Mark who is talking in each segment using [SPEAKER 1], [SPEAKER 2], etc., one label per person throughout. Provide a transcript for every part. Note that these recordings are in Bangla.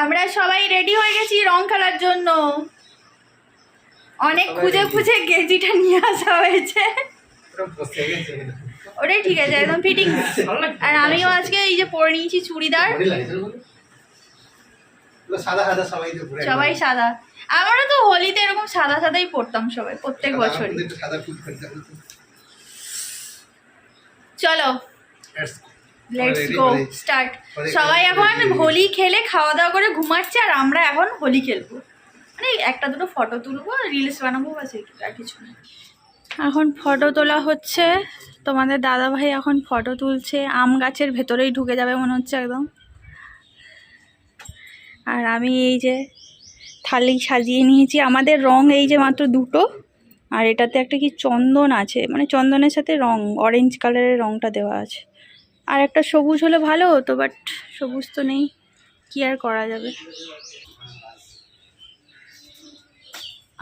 [SPEAKER 1] আমরা সবাই রেডি হয়ে গেছি রং খেলার জন্য। অনেক খুঁজে খুঁজে গেঞ্জিটা নিয়ে আসা হয়েছে। ওটাই ঠিক আছে, একদম ফিটিং। আর আমিও আজকে এই যে পরে নিয়েছি চুড়িদার, সবাই সাদা। আমারও তো হোলিতে এরকম সাদা সাদাই পরতাম সবাই প্রত্যেক বছরই। চলো লেটস গো স্টার্ট। সবাই এখন হোলি খেলে খাওয়া দাওয়া করে ঘুমাচ্ছে, আর আমরা এখন হোলি খেলবো, মানে একটা দুটো ফটো তুলবো, রিলস বানাবো, বাস আর কিছু না। এখন ফটো তোলা হচ্ছে, তোমাদের দাদা ভাই এখন ফটো তুলছে। আম গাছের ভেতরেই ঢুকে যাবে মনে হচ্ছে একদম। আর আমি এই যে থালি সাজিয়ে নিয়েছি। আমাদের রং এই যে মাত্র দুটো, আর এটাতে একটা কি চন্দন আছে, মানে চন্দনের সাথে রং অরেঞ্জ কালারের রংটা দেওয়া আছে। আর একটা সবুজ হলে ভালো হতো, বাট সবুজ তো নেই, কি আর করা যাবে।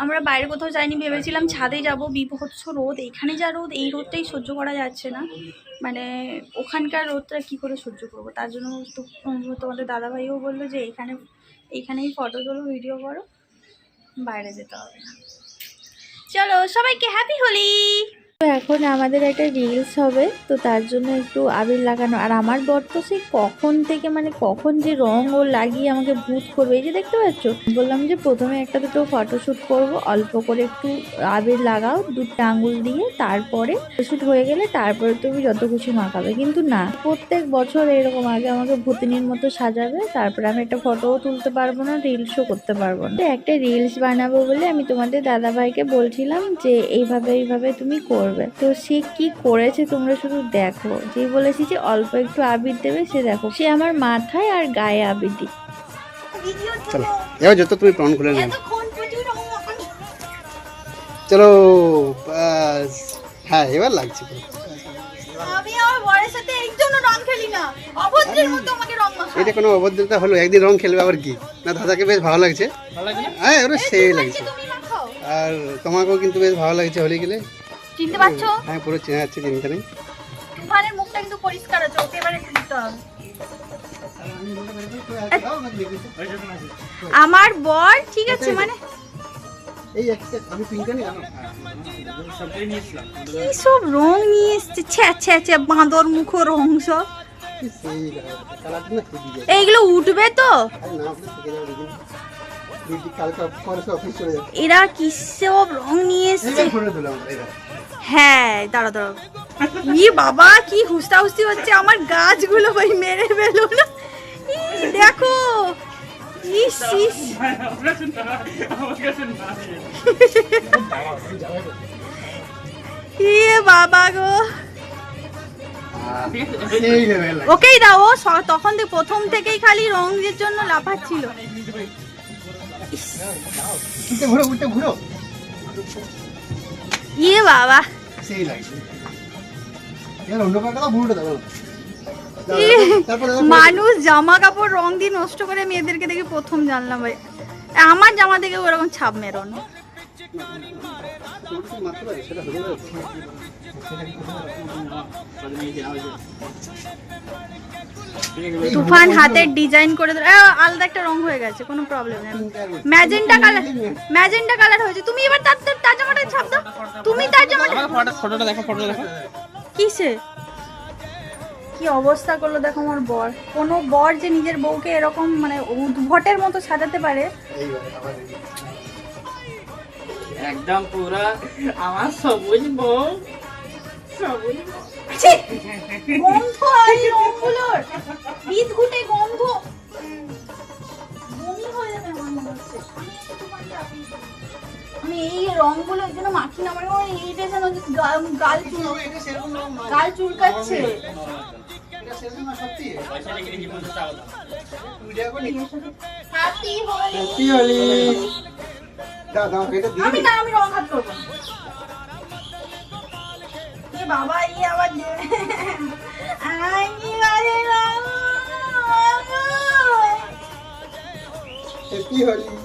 [SPEAKER 1] আমরা বাইরে কোথাও যাইনি, ভেবেছিলাম ছাদে যাব, বিভৎস রোদ। এখানে যা রোদ, এই রোদটাই সহ্য করা যাচ্ছে না, মানে ওখানকার রোদটা কি করে সহ্য করবো। তার জন্য তোমাদের দাদাভাইও বললো যে এইখানেই ফটো তোলো, ভিডিও করো, বাইরে যেতে হবে না। চলো সবাইকে হ্যাপি হোলি। তো এখন আমাদের একটা রিলস হবে, তো তার জন্য একটু আবির লাগানো। আর আমার বর তো সেই কখন থেকে, মানে কখন যে রং ও লাগিয়ে আমাকে ভূত করবে। এই যে দেখতে পাচ্ছ, বললাম যে প্রথমে একটা দুটো ফটোশ্যুট করব, অল্প করে একটু আবির লাগাও দুটো আঙুল দিয়ে, তারপরে ফটোশ্যুট হয়ে গেলে তারপরে তুমি যত খুশি মাখাবে। কিন্তু না, প্রত্যেক বছর এরকম আগে আমাকে ভূতিনীর মতো সাজাবে, তারপরে আমি একটা ফটোও তুলতে পারবো না, রিলসও করতে পারবো না। একটা রিলস বানাবো বলে আমি তোমাদের দাদাভাইকে বলছিলাম যে এইভাবে তুমি করবে। তো সে কি করেছে তোমরা শুধু দেখো। যে বলেছি যে অল্প একটু আবির দেবে, সে দেখো সে আমার মাথায় আর গায়ে আবির দিই।
[SPEAKER 2] চলো এবার যত তুমি প্রণ খুলে নাও। চলো বাস, হ্যাঁ এবার লাগছে।
[SPEAKER 1] আমি আমার বরের সাথে একজন্য রং খেলি না, অভদ্রের মতো আমাকে রং মাখায়।
[SPEAKER 2] এটা কোনো অভদ্রতা হলো? একদিন রং খেলবে আবার কি না? দাদাকে বেশ ভালো লাগছে, হ্যাঁ ওরা সেই লাগছে। আর তোমাকেও কিন্তু বেশ ভালো লাগছে হোলি খেলে,
[SPEAKER 1] চিনতে পারছো?
[SPEAKER 2] হ্যাঁ পুরো চেনা যাচ্ছে, চিন্তা নেই।
[SPEAKER 1] তুফানের মুখটা কিন্তু পরিষ্কার আছে, ওকে এবারে একটু দিতে হবে। আমার বর ঠিক আছে, মানে
[SPEAKER 2] এই একটা আমি পিঙ্কটা নিয়ে যাবো,
[SPEAKER 3] সবটাই নিয়েছিলাম।
[SPEAKER 1] কি সব রং নিয়ে এসছে, ছ্যা বাঁদর মুখ রং সব।
[SPEAKER 2] সেই কালারটা না খুবই যায়।
[SPEAKER 1] এইগুলো উঠবে তো?
[SPEAKER 2] আরে না আপনি থেকে যাও দেখুন, বিটি কালকে পরে সব অফিস চলে যাবে।
[SPEAKER 1] এরা কি সব রং নিয়ে এসছে।
[SPEAKER 2] ফটো দিলাম এবার।
[SPEAKER 1] হ্যাঁ দাঁড়াও ই বাবা, কি হুস্তাহুস্তি হচ্ছে। আমার গাছগুলো ভাই মেরে ফেলো না। দেখো ইস ইস, বাবা গো।
[SPEAKER 2] সেই লেভেল
[SPEAKER 1] ওকেই দাও, ও তখন থেকে প্রথম থেকেই খালি রঙের জন্য লাফাচ্ছিল।
[SPEAKER 2] ঘুরো উঠে ঘুরো,
[SPEAKER 1] ইয়ে বাবা
[SPEAKER 2] সেই লাগছে। এর অন্য কাটা ঘুরতে দাও।
[SPEAKER 1] মানুষ জামা কাপড় রং দিয়ে নষ্ট করে মেয়েদেরকে দেখে প্রথম জানলাম ভাই। আমার জামা থেকে ওরকম ছাপ মেরোনো। তুফান হাতের ডিজাইন করে আলাদা একটা রং হয়ে গেছে, কোনো প্রবলেম নেই। ম্যাজেন্টা কালার হয়েছে। তুমি এবার তার জামাটা ছাপ দাও, তুমি তার জামাটা।
[SPEAKER 3] ফটোটা দেখো, ফটোটা দেখো।
[SPEAKER 1] কিসে কি অবস্থা করলো দেখো আমার বর। কোনো বর যে নিজের বউকে এরকম মানে উদ্ভটের মতো সাজাতে পারে।
[SPEAKER 3] একদম পুরো আমার সবুজ বউ, সবুজ বউ।
[SPEAKER 1] গন্ধ এই রংগুলোর, বিদঘুটে গন্ধ, বমি হয়ে যাবে আমার মনে হচ্ছে। আমি এই রংগুলোর জন্য মাখি না, আমার এই যেন গাল চুলকাচ্ছে। হ্যাপি হোলি। আমি রং হাত করবো বাবা। ইয়ে আবার
[SPEAKER 2] happy Holi,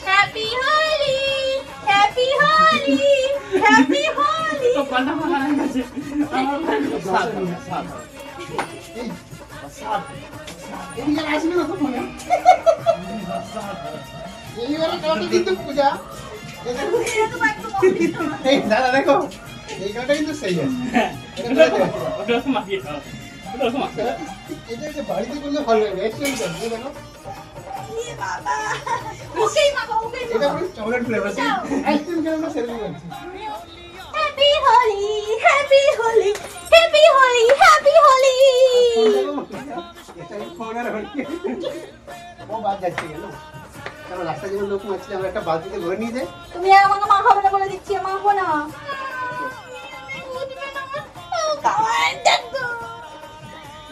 [SPEAKER 1] happy Holi, happy Holi, happy Holi.
[SPEAKER 3] তো পাল্টা পাল্টা হয়ে গেছে আমার। সাত
[SPEAKER 2] এদিকে আসবে না তো মনে এইবারে কাউকে কিন্তু পূজা এই দাদা দেখো এই কাউটা কিন্তু সেই আছে
[SPEAKER 3] ওটা মাখিয়ে দাও ওটা মাখিয়ে দাও
[SPEAKER 2] এটা যে বাড়িতে করলে ভালো হবে রেস্টুরেন্ট করবে দেখো এটা পুরো চকলেট ফ্লেভার আইসক্রিম কেন আমরা সেল করছি
[SPEAKER 1] happy Holi happy Holi happy Holi happy Holi.
[SPEAKER 2] Phone আর ও বাদ যাচ্ছে কেন কারণ রাস্তা যেমন লোক মারছে আমরা একটা বালতিতে ভরে নিয়ে যাই
[SPEAKER 1] তুমি আমাকে মাখাবে না বলে দিচ্ছি, মাখবো না।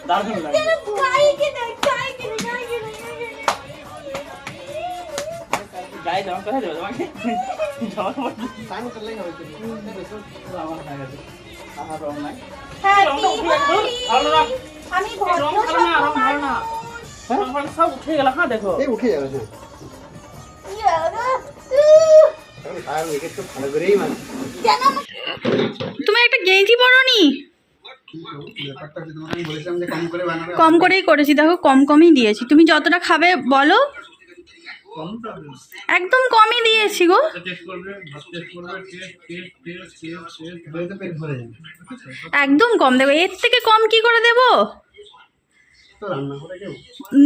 [SPEAKER 3] দারুণ লাগে গায়ে জামা কোথায় দেবো তোমাকে জামা কাপড়
[SPEAKER 2] টাইম করলেই হবে তো
[SPEAKER 3] আমার হয়ে গেছে আমার রং নাই
[SPEAKER 1] Happy
[SPEAKER 3] ভালো না
[SPEAKER 1] Holi। আমি
[SPEAKER 3] রং ভালো না রং ভালো না রং ভালো সব উঠে গেল হ্যাঁ দেখো
[SPEAKER 2] এই উঠে যাবে হ্যাঁ তাহলে আর একে তো ভালো করেই মানে
[SPEAKER 1] তুমি একটা গেঞ্জি পরোনি?
[SPEAKER 2] ব্যাপারটা যে তোমাকে আমি বলেছিলাম যে কম করে বানাবে
[SPEAKER 1] কম করেই করেছি, দেখো কম কমই দিয়েছি। তুমি যতটা খাবে বলো। একদম কমই দিয়েছি গো।
[SPEAKER 2] তো পেট ভরে যাবে
[SPEAKER 1] একদম কম দেবো, এর থেকে কম কি করে দেবো?
[SPEAKER 2] তো রান্না করে কেউ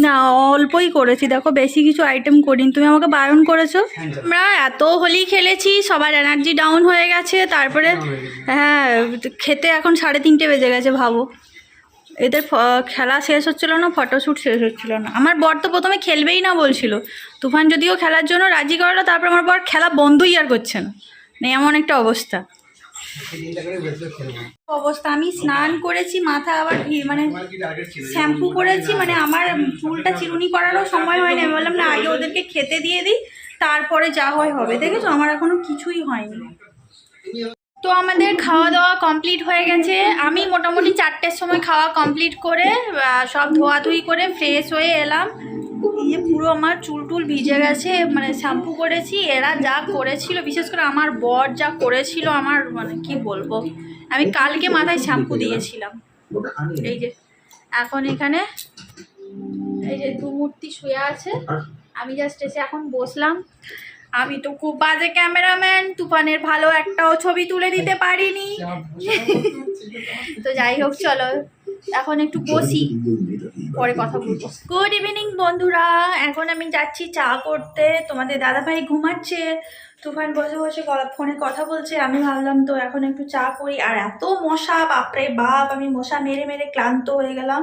[SPEAKER 1] না অল্পই করেছি, দেখো বেশি কিছু আইটেম করিনি, তুমি আমাকে বারণ করেছো। আমরা এত হোলি খেলেছি, সবার এনার্জি ডাউন হয়ে গেছে, তারপরে হ্যাঁ খেতে এখন 3:30 বেজে গেছে। ভাবো এদের খেলা শেষ হচ্ছিল না, ফটোশ্যুট শেষ হচ্ছিল না। আমার বর তো প্রথমে খেলবেই না বলছিল, তুফান যদিও খেলার জন্য রাজি করালো, তারপর আমার বর খেলা বন্ধই আর করছে না। এমন একটা অবস্থা অবস্থা আমি স্নান করেছি, মাথা আবার মানে শ্যাম্পু করেছি, মানে আমার চুলটা চিরুনি করারও সময় হয়নি। আমি বললাম না আগে ওদেরকে খেতে দিয়ে দিই, তারপরে যা হয় হবে। দেখেছো আমার এখনো কিছুই হয়নি। তো আমাদের খাওয়া দাওয়া কমপ্লিট হয়ে গেছে। আমি মোটামুটি 4টের সময় খাওয়া কমপ্লিট করে সব ধোয়াধুয়ি করে ফ্রেশ হয়ে এলাম। এই পুরো আমার চুল টুল ভিজে গেছে, মানে শ্যাম্পু করেছি। এরা যা করেছিল, বিশেষ করে আমার বর যা করেছিল, আমার মানে কি বলবো, আমি কালকে মাথায় শ্যাম্পু দিয়েছিলাম। এই যে এখন এখানে এই যে 2 মূর্তি শুয়ে আছে, আমি জাস্ট এসে এখন বসলাম। আমি তো খুব বাজে ক্যামেরাম্যান, তুফানের ভালো একটাও ছবি তুলে দিতে পারিনি। তো যাই হোক চলো এখন একটু বসি, পরে কথা বলবো। গুড ইভিনিং বন্ধুরা, এখন আমি যাচ্ছি চা করতে। তোমাদের দাদাভাই ঘুমাচ্ছে, তুফান বসে বসে ফোনে কথা বলছে। আমি ভাবলাম তো এখন একটু চা করি। আর এত মশা, বাপরে বাপ, আমি মশা মেরে মেরে ক্লান্ত হয়ে গেলাম।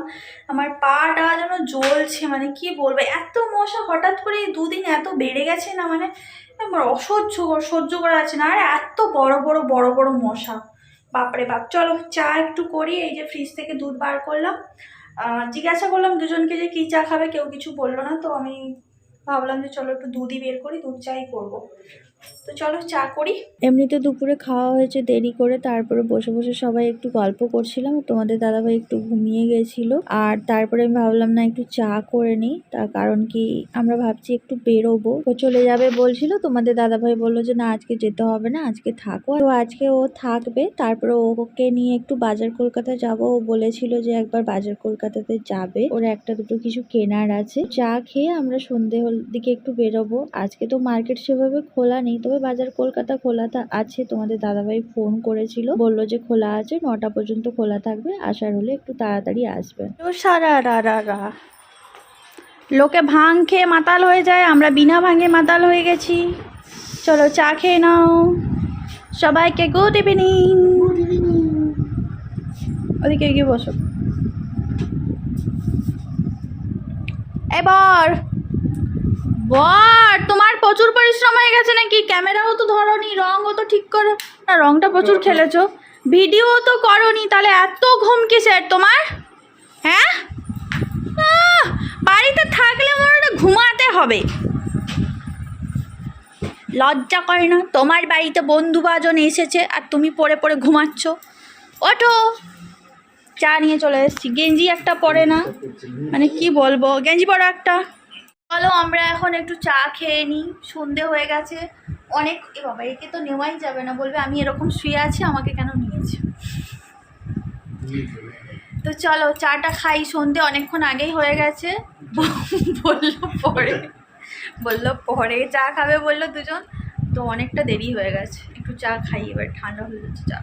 [SPEAKER 1] আমার পাটা যেন জ্বলছে, মানে কি বলবো, এত মশা হঠাৎ করে এই 2 দিন এত বেড়ে গেছে না, মানে আমার সহ্য করা যাচ্ছে না। আর এত বড় বড় মশা, বাপরে বাপ। চলো চা একটু করি। এই যে ফ্রিজ থেকে দুধ বার করলাম, জিজ্ঞাসা করলাম দুজনকে যে কী চা খাবে, কেউ কিছু বললো না। তো আমি ভাবলাম যে চলো একটু দুধই বের করি, দুধ চাই করবো। তো চলো চা করি। এমনিতে দুপুরে খাওয়া হয়েছে দেরি করে, তারপরে বসে বসে সবাই একটু গল্প করছিলাম। তোমাদের দাদাভাই একটু ঘুমিয়ে গেছিলো, আর তারপরে আমি ভাবলাম না একটু চা করে নিই। তার কারণ কি, আমরা ভাবছি একটু বেরোবো, ও চলে যাবে বলছিল। তোমাদের দাদাভাই বললো যে না আজকে যেতে হবে না, আজকে থাকো। তো আজকে ও থাকবে, তারপরে ওকে নিয়ে একটু বাজার কলকাতা যাব। ও বলেছিল যে একবার বাজার কলকাতাতে যাবে, ওর একটা দুটো কিছু কেনার আছে। চা খেয়ে আমরা সন্ধ্যের দিকে একটু বেরোবো। আজকে তো মার্কেট সেভাবে খোলা নেই, তবে বাজার কলকাতা খোলা আছে। তোমাদের দাদাভাই ফোন করেছিল, বললো যে খোলা আছে, 9টা পর্যন্ত খোলা থাকবে, আসার হলে একটু তাড়াতাড়ি আসবে। লোকে ভাং খেয়ে মাতাল হয়ে যায়, আমরা বিনা ভাঙে মাতাল হয়ে গেছি। চলো চা খেয়ে নাও। সবাইকে গুড ইভিনিং। ওদিকে গিয়ে বসো। এবার বর তোমার প্রচুর পরিশ্রম হয়ে গেছে নাকি? ক্যামেরাও তো ধরোনি, রঙও তো ঠিক করো না, রঙটা প্রচুর খেলেছো, ভিডিও তো করোনি, তাহলে এত ঘুম কিসের তোমার? হ্যাঁ বাড়িতে থাকলে মনে হয় ঘুমাতে হবে, লজ্জা করে না? তোমার বাড়িতে বন্ধু বাজন এসেছে আর তুমি পড়ে পড়ে ঘুমাচ্ছ। ওঠো, চা নিয়ে চলে এসেছি। গেঞ্জি একটা পরে না, মানে কি বলবো, গেঞ্জি পরো একটা। চলো আমরা এখন একটু চা খেয়ে নিই, সন্ধে হয়ে গেছে অনেক। এ বাবা, একে তো নেওয়াই যাবে না, বলবে আমি এরকম শুয়ে আছি আমাকে কেন নিয়েছে। তো চলো চাটা খাই, সন্ধে অনেকক্ষণ আগেই হয়ে গেছে। বললো পরে চা খাবে বললো দুজন, তো অনেকটা দেরি হয়ে গেছে, একটু চা খাই এবার, ঠান্ডা হয়ে যাচ্ছে চা।